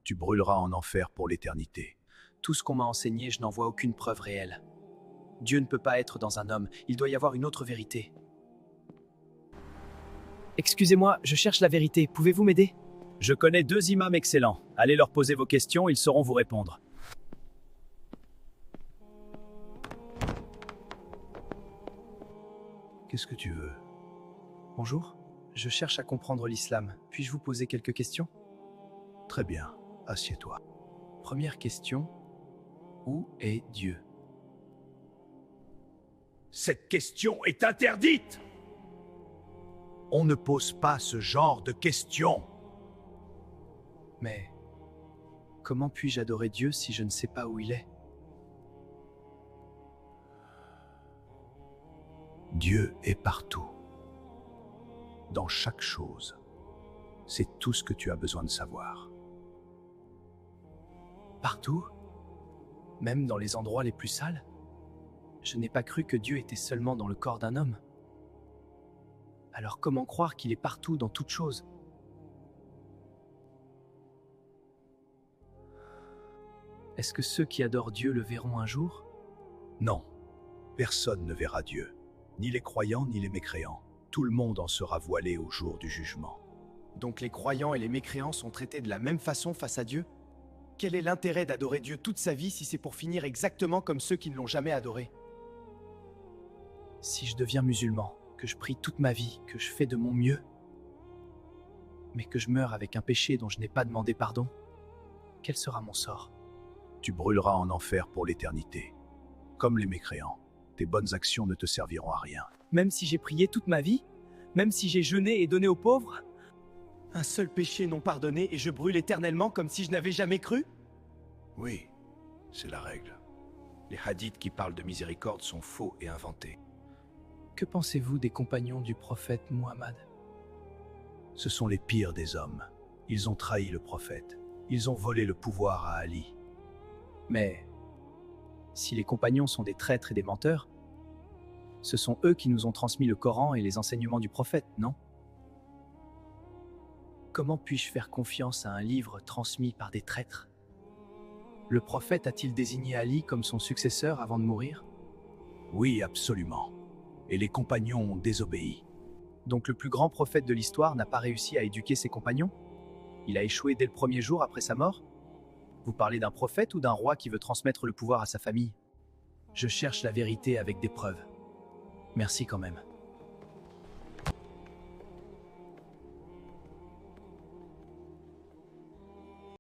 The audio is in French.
Tu brûleras en enfer pour l'éternité. Tout ce qu'on m'a enseigné, je n'en vois aucune preuve réelle. Dieu ne peut pas être dans un homme, il doit y avoir une autre vérité. Excusez-moi, je cherche la vérité, pouvez-vous m'aider? Je connais 2 imams excellents. Allez leur poser vos questions, ils sauront vous répondre. Qu'est-ce que tu veux? Bonjour, je cherche à comprendre l'islam. Puis-je vous poser quelques questions? Très bien, assieds-toi. Première question, où est Dieu? Cette question est interdite! On ne pose pas ce genre de questions. Mais comment puis-je adorer Dieu si je ne sais pas où il est? Dieu est partout. Dans chaque chose. C'est tout ce que tu as besoin de savoir. Partout? Même dans les endroits les plus sales? Je n'ai pas cru que Dieu était seulement dans le corps d'un homme. Alors comment croire qu'il est partout dans toutes choses? Est-ce que ceux qui adorent Dieu le verront un jour? Non, personne ne verra Dieu. Ni les croyants, ni les mécréants. Tout le monde en sera voilé au jour du jugement. Donc les croyants et les mécréants sont traités de la même façon face à Dieu? Quel est l'intérêt d'adorer Dieu toute sa vie si c'est pour finir exactement comme ceux qui ne l'ont jamais adoré? Si je deviens musulman, que je prie toute ma vie, que je fais de mon mieux, mais que je meurs avec un péché dont je n'ai pas demandé pardon, quel sera mon sort? Tu brûleras en enfer pour l'éternité. Comme les mécréants, tes bonnes actions ne te serviront à rien. Même si j'ai prié toute ma vie? Même si j'ai jeûné et donné aux pauvres? Un seul péché non pardonné et je brûle éternellement comme si je n'avais jamais cru? Oui, c'est la règle. Les hadiths qui parlent de miséricorde sont faux et inventés. Que pensez-vous des compagnons du prophète Muhammad? Ce sont les pires des hommes. Ils ont trahi le prophète. Ils ont volé le pouvoir à Ali. Mais si les compagnons sont des traîtres et des menteurs, ce sont eux qui nous ont transmis le Coran et les enseignements du prophète, non? Comment puis-je faire confiance à un livre transmis par des traîtres? Le prophète a-t-il désigné Ali comme son successeur avant de mourir? Oui, absolument. Et les compagnons ont désobéi. Donc le plus grand prophète de l'histoire n'a pas réussi à éduquer ses compagnons? Il a échoué dès le premier jour après sa mort? Vous parlez d'un prophète ou d'un roi qui veut transmettre le pouvoir à sa famille? Je cherche la vérité avec des preuves. Merci quand même.